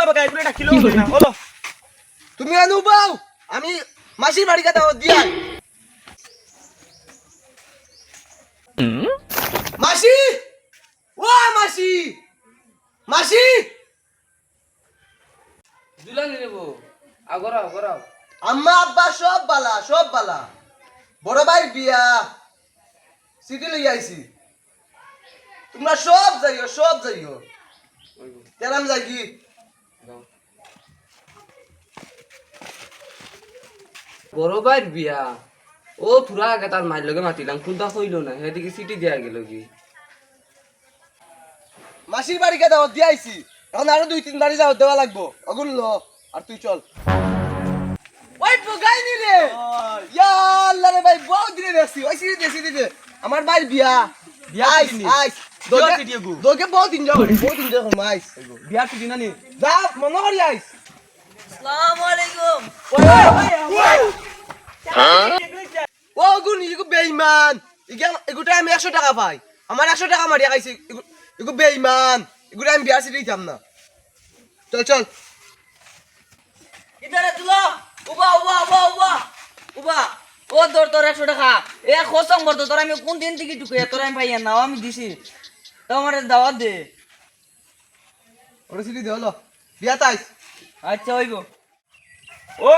বাবা এগুলো ডাকিলো না বলো তুমি আনু বাও আমি মাসির বাড়ি কথা দিয়া মাসি ও মাসি মাসি দুলা নেব আগরাও আগরাও আম্মা আব্বা সব বালা বড় ভাই বিয়া সিটি লই আইছি তোমরা সব যাইও তেরাম যাই কি বড় ভাইয়ের বিয়া ও পুরা আগে তার মায়ের লগে মাতিলাম কোনটা কইলো না সেদিকে সিটি দেয়া গেল কি মাসির বাড়ি কথা দিয়া আইছি এখন আরো 2-3 বাড়ি যাও দেওয়া লাগবো অগুন ল আর তুই চল ওই পোগাই নি রে ইয়া আল্লাহ রে ভাই বহুত দিনে দেখছি ওই সিটি দে আমার ভাইয়ের বিয়া আইস দোকে বহুত দিন যাও মাইস বিয়া ছুটি না নি যা মনে করি আইস আসসালামু আলাইকুম ও গুন ইগু বেঈমান এগুটা আমি 100 টাকা পাই আমার 100 টাকা মারিয়া খাইছি ইগু বেঈমান এগুটা আমি বিয়ার সিটি দিতাম না চল ইদারে তুলো উবা ও তোর 100 টাকা এ খসম বর্ত তোর আমি কোন দিন থেকে ঢুকে তোর আমি পাইয়া না আমি দিছি তো আমার দাওয়াত দে ওরে সিটি দে হলো বিয়া তাইস আচ্ছা হইব ও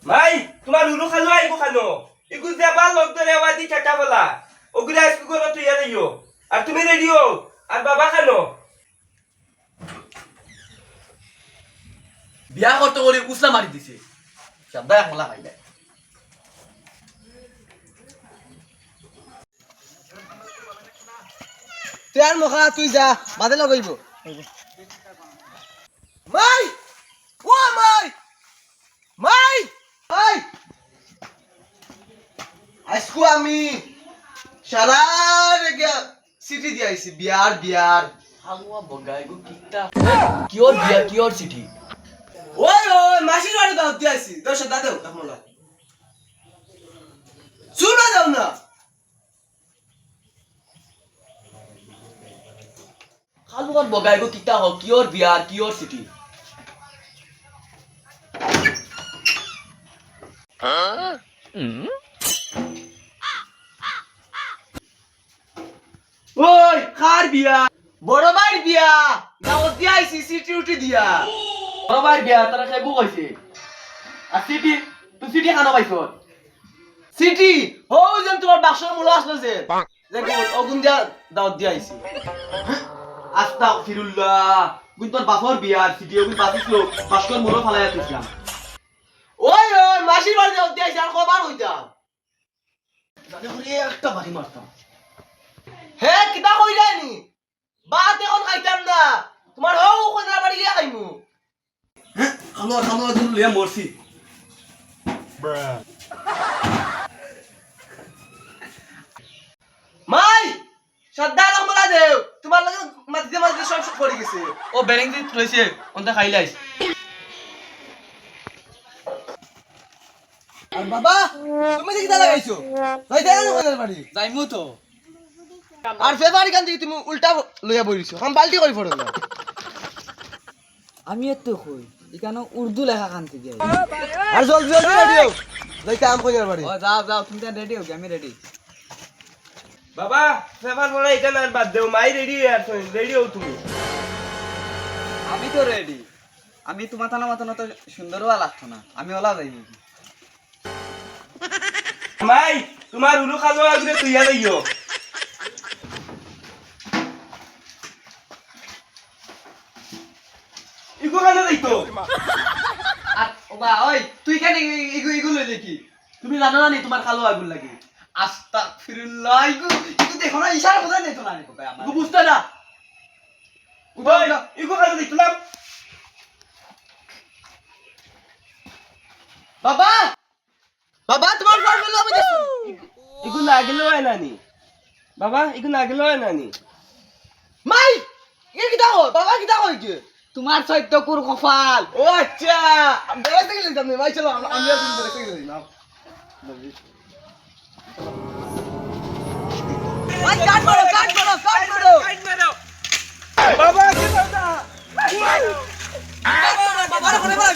মাই তোমার উলু খালো আইবো খানো ইগু যাবা লোক ধরে ওয়াদি চাটা বলা ওগুলা আজকে কোন তুই আইও আর তুমি রেডিও আর বাবা খানো বিয়া করতে করে উসলা মারি দিছে সাদা একলা খাইলে তুই আর মখা তুই যা বাদে লগাইব মাই ও মাই আজকু আমি সারা রেগে সিটি দিয়ে আইছি বিয়ার হালুয়া বগাই গো কিটা কিওর বিয়া কিওর সিটি ওই মাসির বাড়ি দাও দিয়ে আইছি দশ দাদেও কামলা শুনা দাও না হালুয়ার বগাই গো কিটা হ কিওর বিয়া কিওর সিটি ওই কার বিয়া বড় ভাইয়ের বিয়া দাও দিয়ে আইছি সিটি উঠি দিয়া বাবার বিয়া তারা খাইবো কইছে আর সিটি তুই সিটি খানা পাইছো সিটি ও যেন তোমার বাক্সের মূল আসলো যে দেখো অগুন দিয়া দাওয়াত দিয়া আইছি আস্তাগফিরুল্লাহ গুন তোর বাপর বিয়া সিটি ওগুন বাতিছিল বাসকর মোড় ফালাইয়া তুইছিলাম ওই মাসির বাড়ি দাওয়াত দিয়া আইছি আর কবার হইতাম জানে করে একটা বাড়ি মারতাম হে কিতা কইলানি বাত এখন খাইতাম না তোমার হও কোনা বাড়ি গিয়া খাইমু হালুয়া দুল লিয়া মরছি মাই শ্রদ্ধা রহমলা দেও তোমার লাগে মাঝে সব পড়ে গেছে ও বেরিং দি রইছে ওনটা খাইলাইস আর বাবা তুমি দেখি দা লাগাইছো তাই দেন কোনা বাড়ি যাইমু তো আর ফেভারি কান দিকে তুমি উল্টা লইয়া বইরিছো হাম বালতি করি পড়ো না আমি এত কই এখানে উর্দু লেখা কানতে যাই আর জলদি রেডি হও যাই কাম কইয়ার বাড়ি ও যাও তুমি তো রেডি হও আমি রেডি বাবা ফেভার বলা এখানে আর বাদ দেও মাই রেডি আর রেডি হও তুমি আমি তো রেডি আমি তোমার থানা মাথানো তো সুন্দরও লাগতো না আমি ওলা যাইব মাই তোমার উলু খালো আগে তুই আইও ইগো খানা যাইতো আর ওবা ওই তুই কেন ইগুলো দেখি তুমি জানো না নি তোমার খালো আগুন লাগে আস্তাগফিরুল্লাহ ইগু দেখো না ইশারা বোঝা নেই তো না রে বাবা আমার বুঝতে না ওই ইগো খানা যাইতলাম বাবা বাবা তোমার ঘর বললো আমি দেখো ইগো লাগলো হয় নানি বাবা ইগো লাগলো হয় নানি মাই এ কি দাও বাবা কি দাও কি তোমার চৈত্য কুর কপাল ও আচ্ছা বেড়াতে গেলে তুমি ভাই চলো আমি আর তুমি বেড়াতে গেলে না ভাই কাট মারো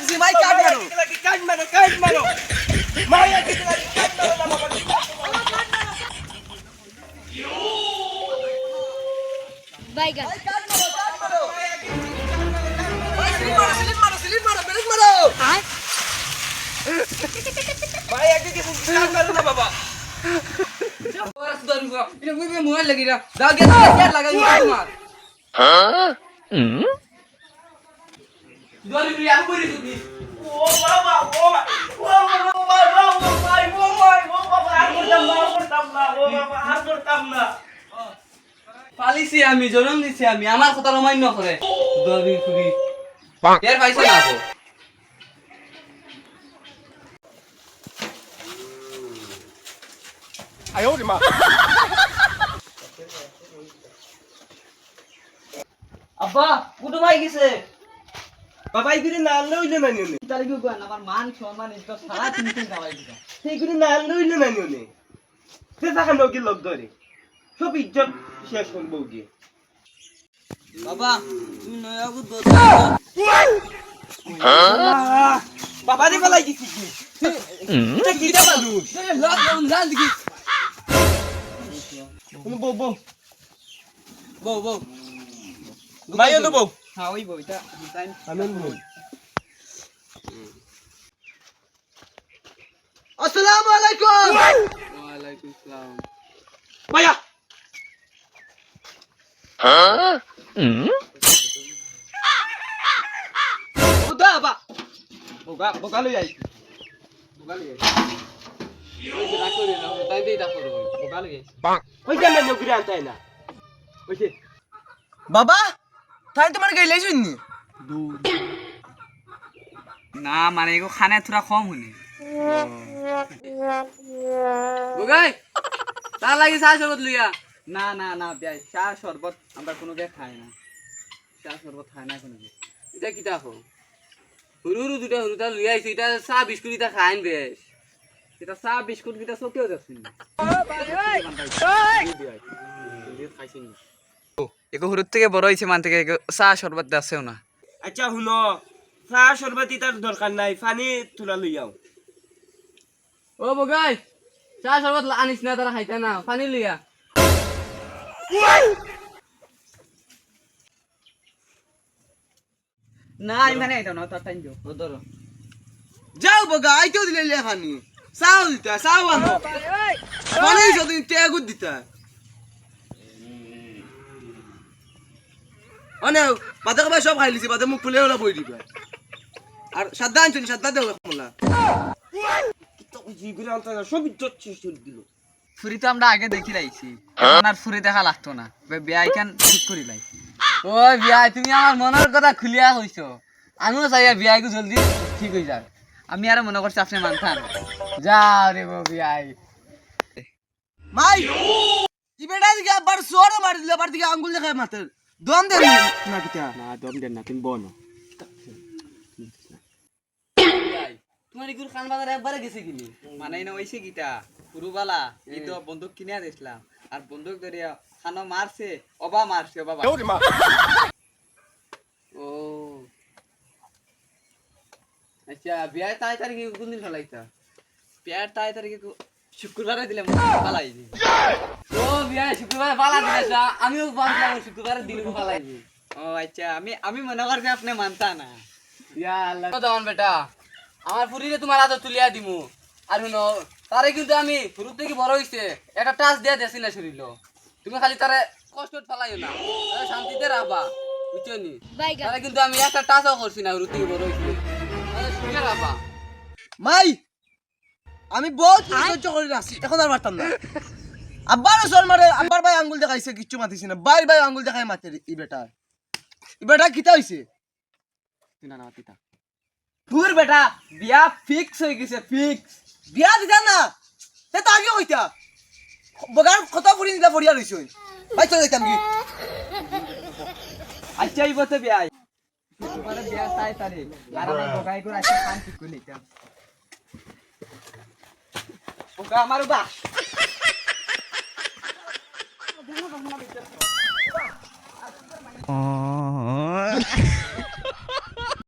দিছি মাই কাট মারো কাট মারো কাট মারো মাইয়া দিতে লাগি কাট মারো না বাবা Baigan. কাট মারো ভাই সিলিন মারো ব্রেক মারো Huh? মাইয়া দিতে কাট মারো না বাবা ওরা সুদার এটা মুই মোবাইল লাগি না দাও গিয়া লাগাই তোমার দরি তুই আবু বলি তুই ও বাবা ও বাবা ও বাবা আর করতাম না পালিছি আমি জনম দিছি আমি আমার কথা অমান্য করে দরি তুই এর পাইছে না তো আব্বা কুটুমাই গেছে বাবা এইগুলি না আনলে হইলে না নিলে তার কি কয় আমার মান সম্মান ইজ্জত সারা তিনদিন গাওয়াই দিতা সেইগুলি না আনলে হইলে না নিলে সে থাকা নকি লোক ধরে সব ইজ্জত শেষ করবো গিয়ে বাবা তুমি নয়াগু দোষ বাবা রে ফেলাই গেছি কি এটা কি রে মানুষ লক ডাউন জান দিকি বউ বউ বউ বউ মাইও তো বউ হ্যাঁ ওই বউ এটা ডিজাইন আমি বউ আসসালামু আলাইকুম ওয়ালাইকুম আসসালাম মাইয়া খুদা বা বোকা লই আইছি ওই রাখো রে না তাই দেই দেখো বোকা লাগে ওই যে আমি নকরি আনতাই না ওই যে বাবা তাই তোমার গাইলে শুননি না মানে এগো খানে থোড়া কম হনি বুগাই তা লাগি চা শরবত লইয়া না না না বিয়াই চা শরবত আমরা কোনো কে খাই না চা শরবত খাই না কোনো কে এটা কিটা হো হুরু হুরু দুটা হুরুটা লইয়া আইছি এটা চা বিস্কুট এটা খাইন বেশ এটা চা বিস্কুট গিটা চকেও যাচ্ছে এগো হুরুর থেকে বড় হয়েছে মান থেকে চা শরবত দাসেও না আচ্ছা শুনো চা সরবতি তার দরকার নাই পানি তোলা লই যাও ও বুগাই চা শরবত আনিস না তারা খাইতা না পানি লইয়া না আমি মানে এটা না তার টাইম দিও ধরো যাও বগা আইতেও দিলে লেখানি চাও দিতা চাও আনো বানাই যদি ত্যাগুত দিতা অনে বাদে কবাই সব খাই লিছি বাদে মুখ ফুলে ওলা বই দিবা আর সাদা আনছেন সাদা দেও মোলা তো জিগুলো আনতে না সব ইজ্জত শেষ করে দিল ফুরি তো আমরা আগে দেখি লাইছি আর ফুরি দেখা লাগতো না বিয়াই কান ঠিক করি লাই ও বিয়াই তুমি আমার মনের কথা খুলিয়া কইছো আমিও চাইয়া বিয়াইকে জলদি ঠিক হই যাক আমি আর মনে করছি আপনি মানতাম যাও রে গো বিয়াই মাই ইবেটা দিকে আবার সোর মারি দিলে আবার দিকে আঙ্গুল দেখায় মাথার দম দে না কিতা না দম দেন না তুমি বনো বিয়াই তোমার ইগুর খান বাজার একবারে গেছে কিনি মানে না হইছে গিটা পুরুবালা এই তো বন্দুক কিনে দিছিলাম আর বন্দুক ধরিয়া খানো মারছে অবা বাবা ও আচ্ছা বিয়াই তাই তারিখে কোন দিন ফেলাইতা পেয়ার তাই তারিখে শুক্রবারে দিলাম পালাই দি ও বিয়াই শুক্রবার পালা দিলা আমিও ভাবলাম শুক্রবার দিন পালাইবি ও আচ্ছা আমি মনে করছি আপনি মানতা না ইয়া আল্লাহ দাওয়ান বেটা আমার ফুরিরে তোমার হাতে তুলিয়া দিমু আর শুনো তারে কিন্তু আমি শুরু থেকে বড় হইছে একটা টাচ দিয়া দেছি না শরীর তুমি খালি তারে কষ্ট ফেলাইও না তারে শান্তিতে রাখবা বুঝছো নি Baigan. তারে কিন্তু আমি একটা টাচও করছি না শুরু থেকে বড় হইছে তারে শুনে রাখবা মাই আমি বহুত সহ্য করে রাখছি এখন আর পারতাম না আব্বার সোর মারে আব্বার ভাই আঙ্গুল দেখাইছে কিচ্ছু মাতিছে না বাইর ভাই আঙ্গুল দেখাই মাতে ই বেটা কিতা হইছে না না তিতা পুর বেটা বিয়া ফিক্স হয়ে গেছে ফিক্স বিয়া দিতা না তে তো আগে কইতা বগার কত ফুরি নিতা ফরিয়া রইছই ভাই চলে যাইতাম কি আচ্ছা এই বতে বিয়া শুক্রবারে বিয়া তাই তারিখ আর আমি বগাই করে আজকে পান ঠিক করে নিতাম ওকা আমার বা